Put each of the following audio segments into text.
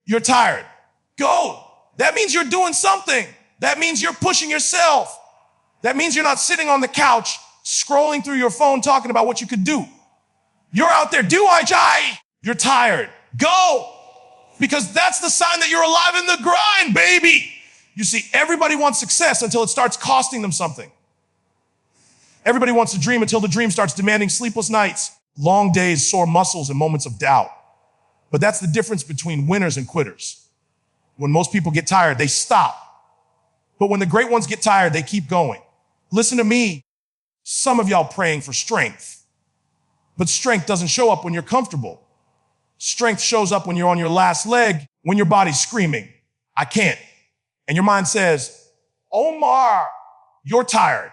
You're tired. Go. That means you're doing something. That means you're pushing yourself. That means you're not sitting on the couch scrolling through your phone talking about what you could do. You're out there, You're tired. Go. Because that's the sign that you're alive in the grind, baby. You see, everybody wants success until it starts costing them something. Everybody wants to dream until the dream starts demanding sleepless nights, long days, sore muscles, and moments of doubt. But that's the difference between winners and quitters. When most people get tired, they stop. But when the great ones get tired, they keep going. Listen to me. Some of y'all praying for strength. But strength doesn't show up when you're comfortable. Strength shows up when you're on your last leg, when your body's screaming, I can't. And your mind says, Omar, you're tired.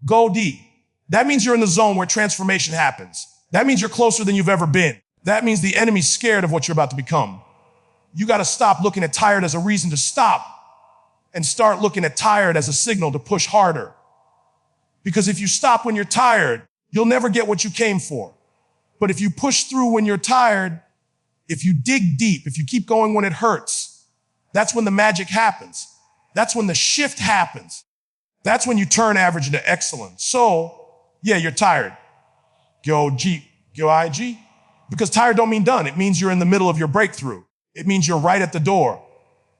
Go deep. That means you're in the zone where transformation happens. That means you're closer than you've ever been. That means the enemy's scared of what you're about to become. You got to stop looking at tired as a reason to stop and start looking at tired as a signal to push harder. Because if you stop when you're tired, you'll never get what you came for. But if you push through when you're tired, if you dig deep, if you keep going when it hurts, that's when the magic happens. That's when the shift happens. That's when you turn average into excellence. So, yeah, you're tired. Go IG. Because tired don't mean done. It means you're in the middle of your breakthrough. It means you're right at the door.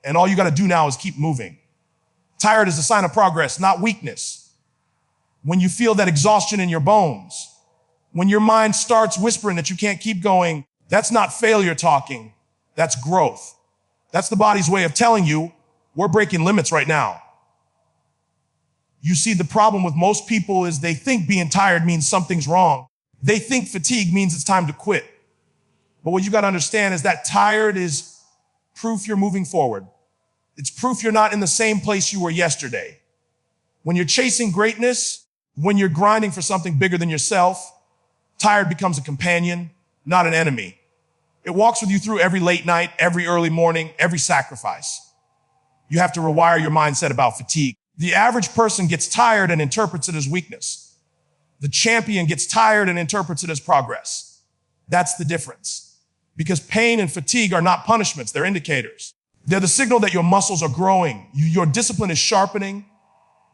And all you got to do now is keep moving. Tired is a sign of progress, not weakness. When you feel that exhaustion in your bones, when your mind starts whispering that you can't keep going, that's not failure talking. That's growth. That's the body's way of telling you, we're breaking limits right now. You see, the problem with most people is they think being tired means something's wrong. They think fatigue means it's time to quit. But what you got to understand is that tired is proof you're moving forward. It's proof you're not in the same place you were yesterday. When you're chasing greatness, when you're grinding for something bigger than yourself, tired becomes a companion, not an enemy. It walks with you through every late night, every early morning, every sacrifice. You have to rewire your mindset about fatigue. The average person gets tired and interprets it as weakness. The champion gets tired and interprets it as progress. That's the difference. Because pain and fatigue are not punishments, they're indicators. They're the signal that your muscles are growing, your discipline is sharpening,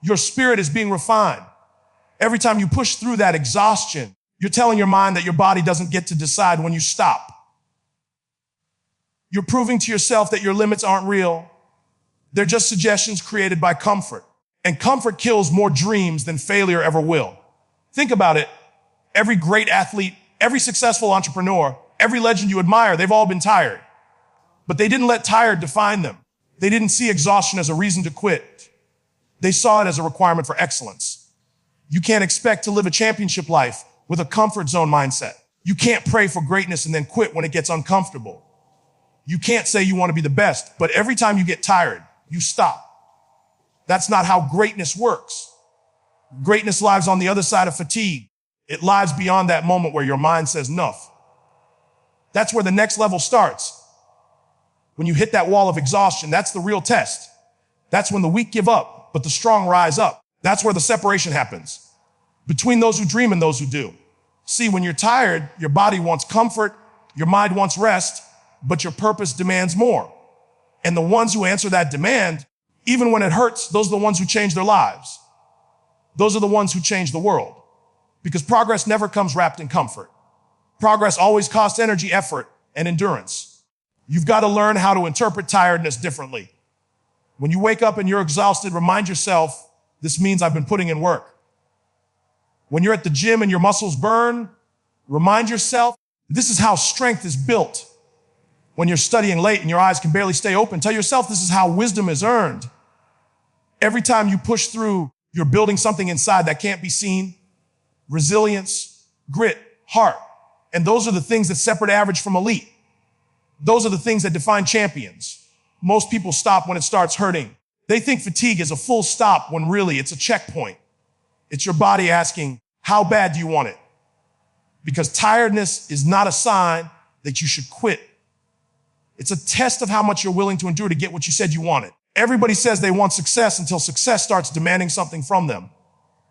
your spirit is being refined. Every time you push through that exhaustion, you're telling your mind that your body doesn't get to decide when you stop. You're proving to yourself that your limits aren't real. They're just suggestions created by comfort. And comfort kills more dreams than failure ever will. Think about it. Every great athlete, every successful entrepreneur, every legend you admire, they've all been tired. But they didn't let tired define them. They didn't see exhaustion as a reason to quit. They saw it as a requirement for excellence. You can't expect to live a championship life with a comfort zone mindset. You can't pray for greatness and then quit when it gets uncomfortable. You can't say you want to be the best, but every time you get tired, you stop. That's not how greatness works. Greatness lives on the other side of fatigue. It lives beyond that moment where your mind says enough. That's where the next level starts. When you hit that wall of exhaustion, that's the real test. That's when the weak give up, but the strong rise up. That's where the separation happens between those who dream and those who do. See, when you're tired, your body wants comfort, your mind wants rest, but your purpose demands more. And the ones who answer that demand, even when it hurts, those are the ones who change their lives. Those are the ones who change the world. Because progress never comes wrapped in comfort. Progress always costs energy, effort, and endurance. You've got to learn how to interpret tiredness differently. When you wake up and you're exhausted, remind yourself, this means I've been putting in work. When you're at the gym and your muscles burn, remind yourself, this is how strength is built. When you're studying late and your eyes can barely stay open, tell yourself this is how wisdom is earned. Every time you push through, you're building something inside that can't be seen. Resilience, grit, heart. And those are the things that separate average from elite. Those are the things that define champions. Most people stop when it starts hurting. They think fatigue is a full stop when really it's a checkpoint. It's your body asking, how bad do you want it? Because tiredness is not a sign that you should quit. It's a test of how much you're willing to endure to get what you said you wanted. Everybody says they want success until success starts demanding something from them.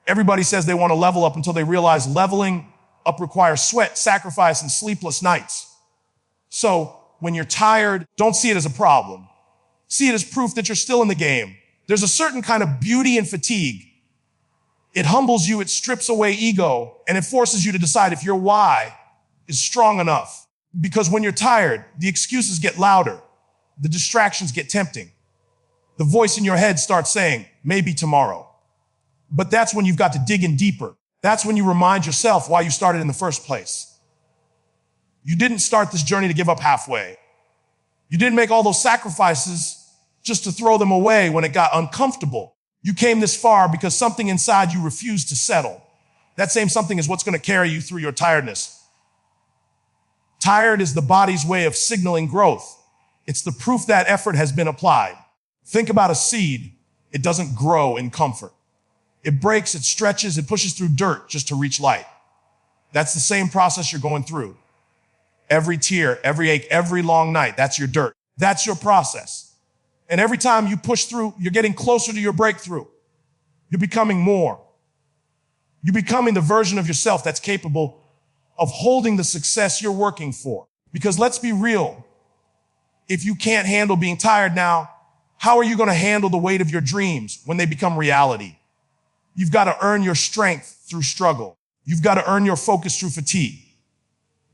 Everybody says they want to level up until they realize leveling up requires sweat, sacrifice, and sleepless nights. So When you're tired, don't see it as a problem. See it as proof that you're still in the game. There's a certain kind of beauty in fatigue. It humbles you, it strips away ego, and it forces you to decide if your why is strong enough. Because when you're tired, the excuses get louder. The distractions get tempting. The voice in your head starts saying, maybe tomorrow. But that's when you've got to dig in deeper. That's when you remind yourself why you started in the first place. You didn't start this journey to give up halfway. You didn't make all those sacrifices just to throw them away when it got uncomfortable. You came this far because something inside you refused to settle. That same something is what's going to carry you through your tiredness. Tired is the body's way of signaling growth. It's the proof that effort has been applied. Think about a seed. It doesn't grow in comfort. It breaks, it stretches, it pushes through dirt just to reach light. That's the same process you're going through. Every tear, every ache, every long night, that's your dirt. That's your process. And every time you push through, you're getting closer to your breakthrough. You're becoming more. You're becoming the version of yourself that's capable of holding the success you're working for. Because let's be real. If you can't handle being tired now, how are you going to handle the weight of your dreams when they become reality? You've got to earn your strength through struggle. You've got to earn your focus through fatigue.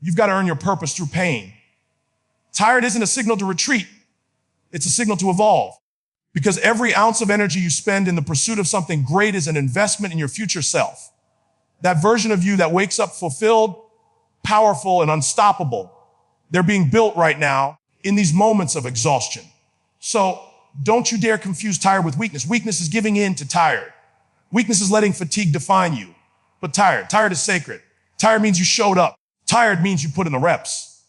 You've got to earn your purpose through pain. Tired isn't a signal to retreat. It's a signal to evolve. Because every ounce of energy you spend in the pursuit of something great is an investment in your future self. That version of you that wakes up fulfilled, powerful, and unstoppable. They're being built right now in these moments of exhaustion. So don't you dare confuse tired with weakness. Weakness is giving in to tired. Weakness is letting fatigue define you. But tired is sacred. Tired means you showed up. Tired means you put in the reps.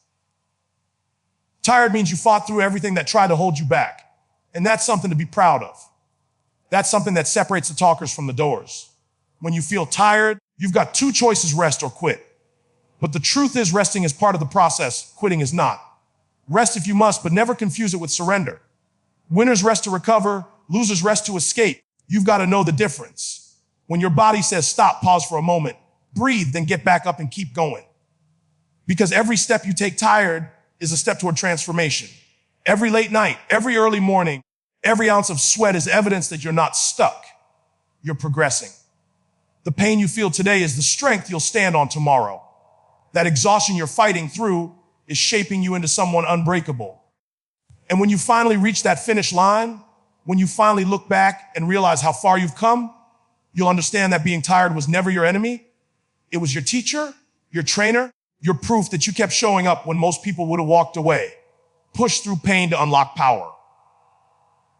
Tired means you fought through everything that tried to hold you back. And that's something to be proud of. That's something that separates the talkers from the doers. When you feel tired, you've got two choices: rest or quit. But the truth is, resting is part of the process. Quitting is not. Rest if you must, but never confuse it with surrender. Winners rest to recover. Losers rest to escape. You've got to know the difference. When your body says stop, pause for a moment, breathe, then get back up and keep going. Because every step you take tired is a step toward transformation. Every late night, every early morning, every ounce of sweat is evidence that you're not stuck. You're progressing. The pain you feel today is the strength you'll stand on tomorrow. That exhaustion you're fighting through is shaping you into someone unbreakable. And when you finally reach that finish line, when you finally look back and realize how far you've come, you'll understand that being tired was never your enemy. It was your teacher, your trainer, your proof that you kept showing up when most people would have walked away. Push through pain to unlock power.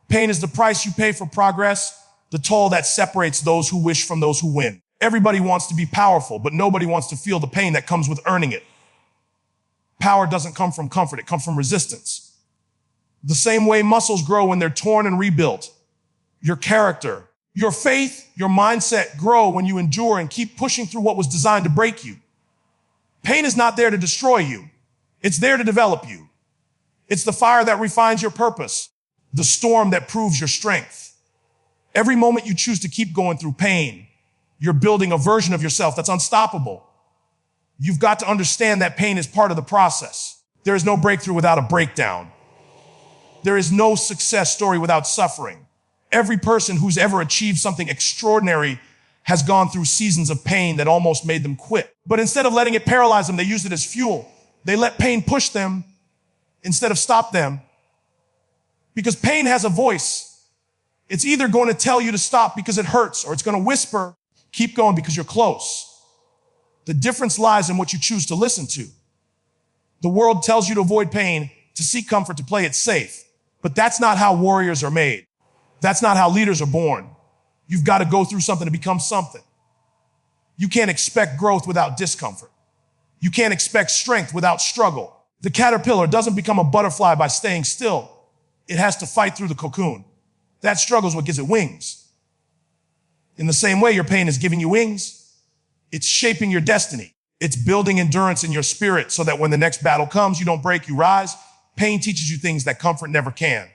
Pain is the price you pay for progress, the toll that separates those who wish from those who win. Everybody wants to be powerful, but nobody wants to feel the pain that comes with earning it. Power doesn't come from comfort, it comes from resistance. The same way muscles grow when they're torn and rebuilt. Your character, your faith, your mindset grow when you endure and keep pushing through what was designed to break you. Pain is not there to destroy you. It's there to develop you. It's the fire that refines your purpose, the storm that proves your strength. Every moment you choose to keep going through pain, you're building a version of yourself that's unstoppable. You've got to understand that pain is part of the process. There is no breakthrough without a breakdown. There is no success story without suffering. Every person who's ever achieved something extraordinary has gone through seasons of pain that almost made them quit. But instead of letting it paralyze them, they used it as fuel. They let pain push them instead of stop them. Because pain has a voice. It's either going to tell you to stop because it hurts, or it's going to whisper, keep going because you're close. The difference lies in what you choose to listen to. The world tells you to avoid pain, to seek comfort, to play it safe. But that's not how warriors are made. That's not how leaders are born. You've got to go through something to become something. You can't expect growth without discomfort. You can't expect strength without struggle. The caterpillar doesn't become a butterfly by staying still. It has to fight through the cocoon. That struggle is what gives it wings. In the same way, your pain is giving you wings. It's shaping your destiny. It's building endurance in your spirit so that when the next battle comes, you don't break, you rise. Pain teaches you things that comfort never can.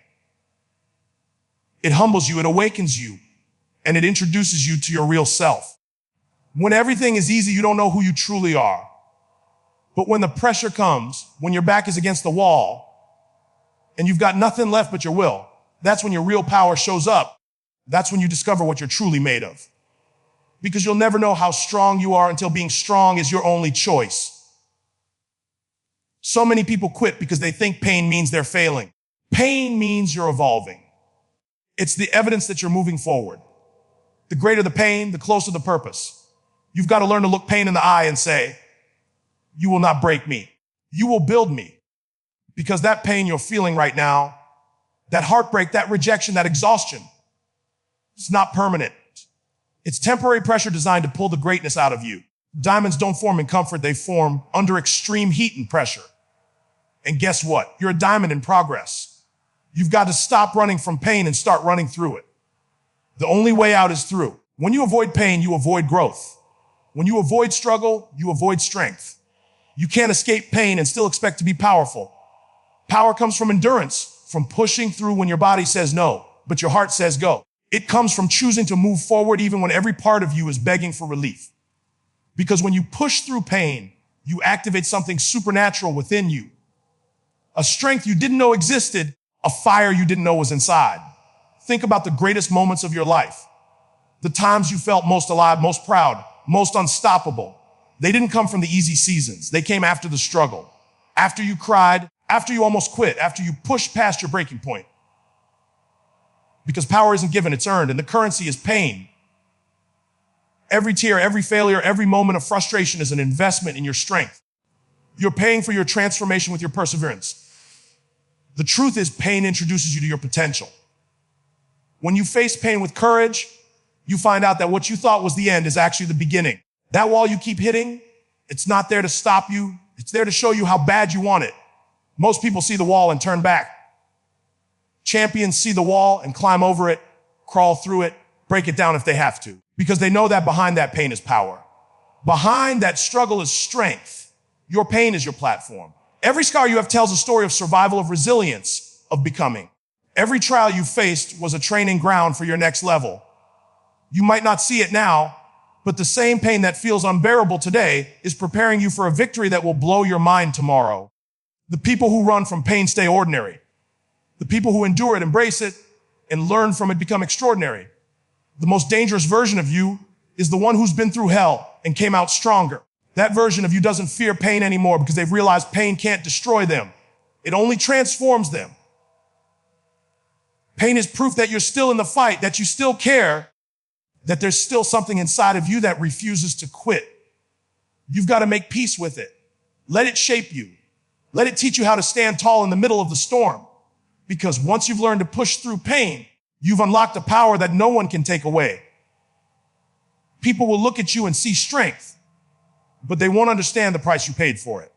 It humbles you, it awakens you, and it introduces you to your real self. When everything is easy, you don't know who you truly are. But when the pressure comes, when your back is against the wall, and you've got nothing left but your will. That's when your real power shows up. That's when you discover what you're truly made of. Because you'll never know how strong you are until being strong is your only choice. So many people quit because they think pain means they're failing. Pain means you're evolving. It's the evidence that you're moving forward. The greater the pain, the closer the purpose. You've got to learn to look pain in the eye and say, you will not break me. You will build me. Because that pain you're feeling right now, that heartbreak, that rejection, that exhaustion, it's not permanent. It's temporary pressure designed to pull the greatness out of you. Diamonds don't form in comfort, they form under extreme heat and pressure. And guess what? You're a diamond in progress. You've got to stop running from pain and start running through it. The only way out is through. When you avoid pain, you avoid growth. When you avoid struggle, you avoid strength. You can't escape pain and still expect to be powerful. Power comes from endurance, from pushing through when your body says no, but your heart says go. It comes from choosing to move forward even when every part of you is begging for relief. Because when you push through pain, you activate something supernatural within you. A strength you didn't know existed, a fire you didn't know was inside. Think about the greatest moments of your life. The times you felt most alive, most proud, most unstoppable. They didn't come from the easy seasons. They came after the struggle. After you cried, after you almost quit, after you pushed past your breaking point. Because power isn't given, it's earned, and the currency is pain. Every tear, every failure, every moment of frustration is an investment in your strength. You're paying for your transformation with your perseverance. The truth is, pain introduces you to your potential. When you face pain with courage, you find out that what you thought was the end is actually the beginning. That wall you keep hitting, it's not there to stop you. It's there to show you how bad you want it. Most people see the wall and turn back. Champions see the wall and climb over it, crawl through it, break it down if they have to, because they know that behind that pain is power. Behind that struggle is strength. Your pain is your platform. Every scar you have tells a story of survival, of resilience, of becoming. Every trial you faced was a training ground for your next level. You might not see it now, but the same pain that feels unbearable today is preparing you for a victory that will blow your mind tomorrow. The people who run from pain stay ordinary. The people who endure it, embrace it, and learn from it become extraordinary. The most dangerous version of you is the one who's been through hell and came out stronger. That version of you doesn't fear pain anymore because they've realized pain can't destroy them. It only transforms them. Pain is proof that you're still in the fight, that you still care, that there's still something inside of you that refuses to quit. You've got to make peace with it. Let it shape you. Let it teach you how to stand tall in the middle of the storm. Because once you've learned to push through pain, you've unlocked a power that no one can take away. People will look at you and see strength, but they won't understand the price you paid for it.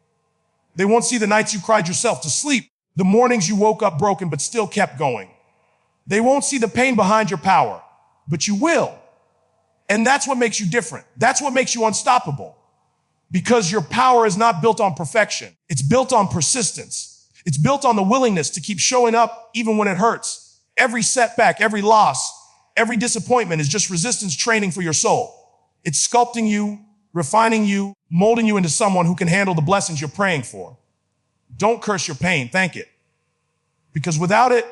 They won't see the nights you cried yourself to sleep, the mornings you woke up broken but still kept going. They won't see the pain behind your power, but you will. And that's what makes you different. That's what makes you unstoppable. Because your power is not built on perfection. It's built on persistence. It's built on the willingness to keep showing up even when it hurts. Every setback, every loss, every disappointment is just resistance training for your soul. It's sculpting you, refining you, molding you into someone who can handle the blessings you're praying for. Don't curse your pain, thank it. Because without it,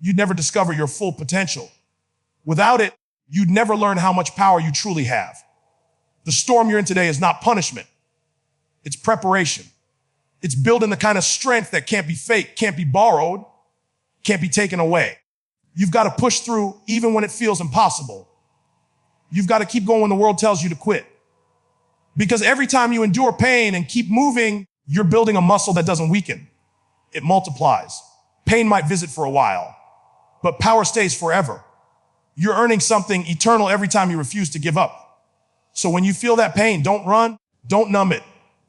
you'd never discover your full potential. Without it, you'd never learn how much power you truly have. The storm you're in today is not punishment. It's preparation. It's building the kind of strength that can't be faked, can't be borrowed, can't be taken away. You've got to push through even when it feels impossible. You've got to keep going when the world tells you to quit. Because every time you endure pain and keep moving, you're building a muscle that doesn't weaken. It multiplies. Pain might visit for a while, but power stays forever. You're earning something eternal every time you refuse to give up. So when you feel that pain, don't run, don't numb it,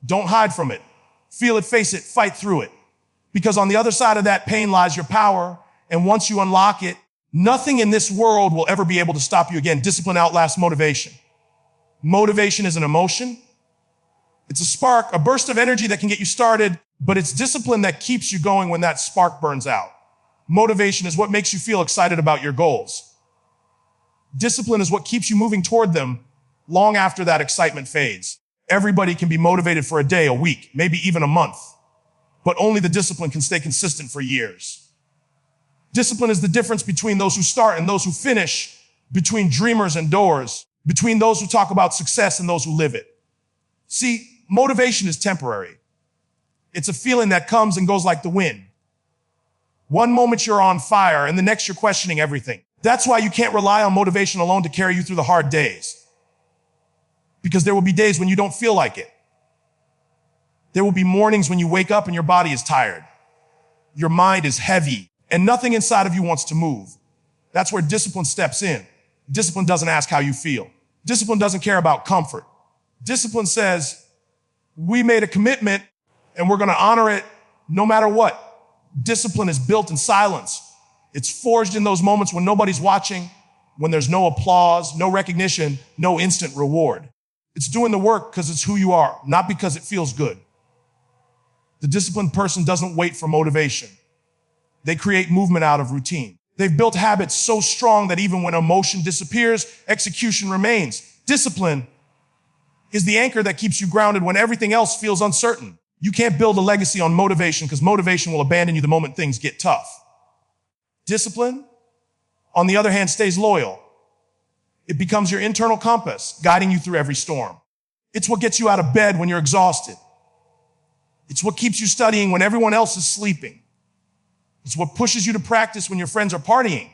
don't hide from it. Feel it, face it, fight through it. Because on the other side of that pain lies your power, and once you unlock it, nothing in this world will ever be able to stop you again. Discipline outlasts motivation. Motivation is an emotion. It's a spark, a burst of energy that can get you started, but it's discipline that keeps you going when that spark burns out. Motivation is what makes you feel excited about your goals. Discipline is what keeps you moving toward them long after that excitement fades. Everybody can be motivated for a day, a week, maybe even a month, but only the discipline can stay consistent for years. Discipline is the difference between those who start and those who finish, between dreamers and doers, between those who talk about success and those who live it. See, motivation is temporary. It's a feeling that comes and goes like the wind. One moment you're on fire and the next you're questioning everything. That's why you can't rely on motivation alone to carry you through the hard days. Because there will be days when you don't feel like it. There will be mornings when you wake up and your body is tired. Your mind is heavy and nothing inside of you wants to move. That's where discipline steps in. Discipline doesn't ask how you feel. Discipline doesn't care about comfort. Discipline says, we made a commitment and we're going to honor it no matter what. Discipline is built in silence. It's forged in those moments when nobody's watching, when there's no applause, no recognition, no instant reward. It's doing the work because it's who you are, not because it feels good. The disciplined person doesn't wait for motivation. They create movement out of routine. They've built habits so strong that even when emotion disappears, execution remains. Discipline is the anchor that keeps you grounded when everything else feels uncertain. You can't build a legacy on motivation because motivation will abandon you the moment things get tough. Discipline, on the other hand, stays loyal. It becomes your internal compass, guiding you through every storm. It's what gets you out of bed when you're exhausted. It's what keeps you studying when everyone else is sleeping. It's what pushes you to practice when your friends are partying.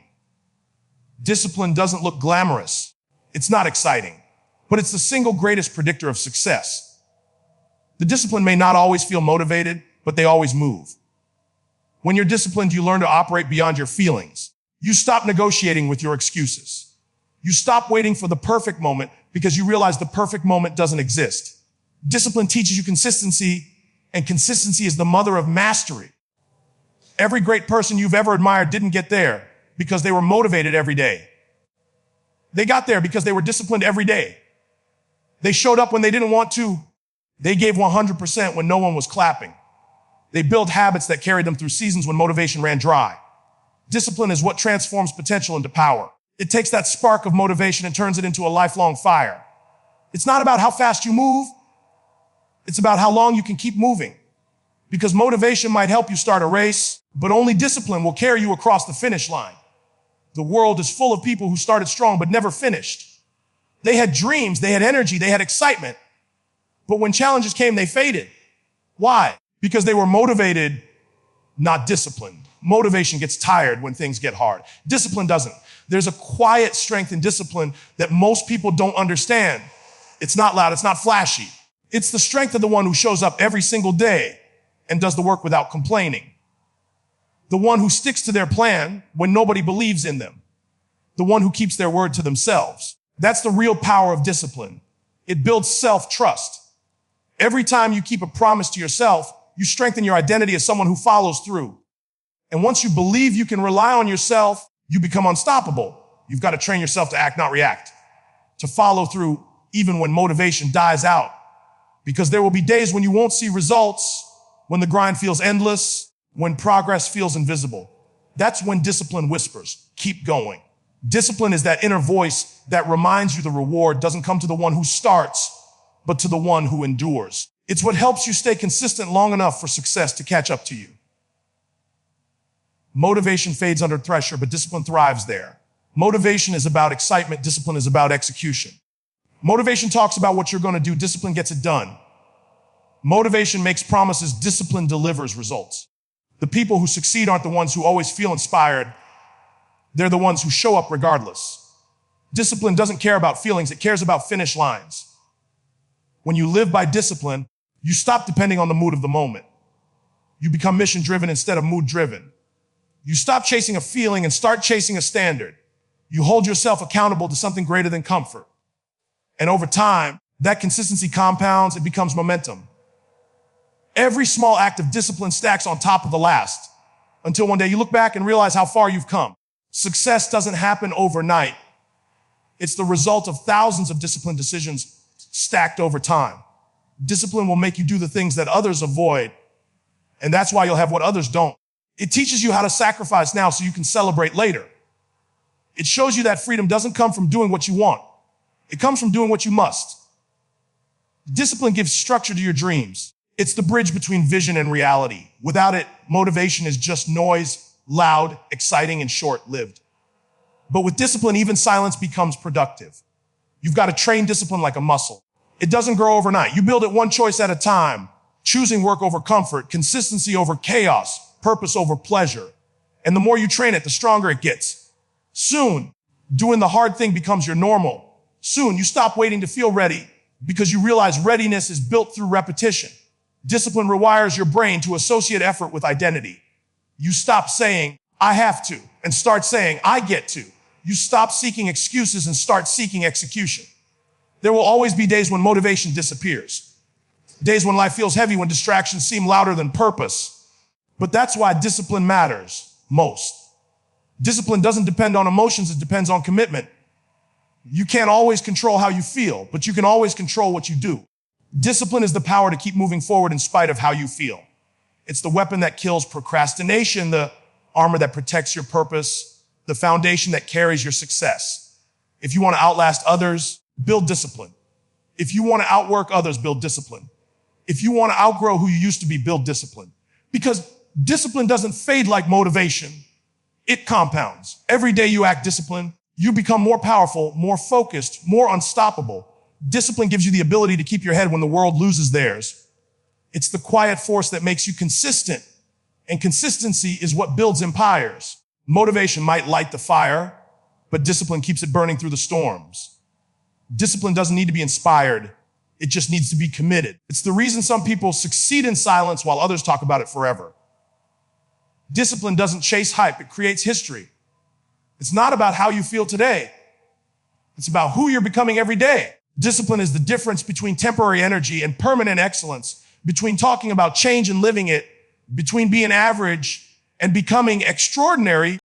Discipline doesn't look glamorous. It's not exciting, but it's the single greatest predictor of success. The discipline may not always feel motivated, but they always move. When you're disciplined, you learn to operate beyond your feelings. You stop negotiating with your excuses. You stop waiting for the perfect moment because you realize the perfect moment doesn't exist. Discipline teaches you consistency, and consistency is the mother of mastery. Every great person you've ever admired didn't get there because they were motivated every day. They got there because they were disciplined every day. They showed up when they didn't want to. They gave 100% when no one was clapping. They built habits that carried them through seasons when motivation ran dry. Discipline is what transforms potential into power. It takes that spark of motivation and turns it into a lifelong fire. It's not about how fast you move. It's about how long you can keep moving. Because motivation might help you start a race, but only discipline will carry you across the finish line. The world is full of people who started strong but never finished. They had dreams, they had energy, they had excitement. But when challenges came, they faded. Why? Because they were motivated, not disciplined. Motivation gets tired when things get hard. Discipline doesn't. There's a quiet strength in discipline that most people don't understand. It's not loud, it's not flashy. It's the strength of the one who shows up every single day and does the work without complaining. The one who sticks to their plan when nobody believes in them. The one who keeps their word to themselves. That's the real power of discipline. It builds self-trust. Every time you keep a promise to yourself, you strengthen your identity as someone who follows through. And once you believe you can rely on yourself, you become unstoppable. You've got to train yourself to act, not react. To follow through even when motivation dies out. Because there will be days when you won't see results, when the grind feels endless, when progress feels invisible. That's when discipline whispers, keep going. Discipline is that inner voice that reminds you the reward doesn't come to the one who starts, but to the one who endures. It's what helps you stay consistent long enough for success to catch up to you. Motivation fades under pressure, but discipline thrives there. Motivation is about excitement. Discipline is about execution. Motivation talks about what you're going to do. Discipline gets it done. Motivation makes promises. Discipline delivers results. The people who succeed aren't the ones who always feel inspired. They're the ones who show up regardless. Discipline doesn't care about feelings. It cares about finish lines. When you live by discipline, you stop depending on the mood of the moment. You become mission-driven instead of mood-driven. You stop chasing a feeling and start chasing a standard. You hold yourself accountable to something greater than comfort. And over time, that consistency compounds, it becomes momentum. Every small act of discipline stacks on top of the last, until one day you look back and realize how far you've come. Success doesn't happen overnight. It's the result of thousands of disciplined decisions stacked over time. Discipline will make you do the things that others avoid, and that's why you'll have what others don't. It teaches you how to sacrifice now so you can celebrate later. It shows you that freedom doesn't come from doing what you want. It comes from doing what you must. Discipline gives structure to your dreams. It's the bridge between vision and reality. Without it, motivation is just noise. loud, exciting, and short-lived. But with discipline, even silence becomes productive. You've got to train discipline like a muscle. It doesn't grow overnight. You build it one choice at a time, choosing work over comfort, consistency over chaos, purpose over pleasure. And the more you train it, the stronger it gets. Soon, doing the hard thing becomes your normal. Soon, you stop waiting to feel ready because you realize readiness is built through repetition. Discipline rewires your brain to associate effort with identity. You stop saying, I have to, and start saying, I get to. You stop seeking excuses and start seeking execution. There will always be days when motivation disappears. Days when life feels heavy, when distractions seem louder than purpose. But that's why discipline matters most. Discipline doesn't depend on emotions, it depends on commitment. You can't always control how you feel, but you can always control what you do. Discipline is the power to keep moving forward in spite of how you feel. It's the weapon that kills procrastination, the armor that protects your purpose, the foundation that carries your success. If you want to outlast others, build discipline. If you want to outwork others, build discipline. If you want to outgrow who you used to be, build discipline. Because discipline doesn't fade like motivation. It compounds. Every day you act disciplined, you become more powerful, more focused, more unstoppable. Discipline gives you the ability to keep your head when the world loses theirs. It's the quiet force that makes you consistent. And consistency is what builds empires. Motivation might light the fire, but discipline keeps it burning through the storms. Discipline doesn't need to be inspired. It just needs to be committed. It's the reason some people succeed in silence while others talk about it forever. Discipline doesn't chase hype. It creates history. It's not about how you feel today. It's about who you're becoming every day. Discipline is the difference between temporary energy and permanent excellence, between talking about change and living it, between being average and becoming extraordinary.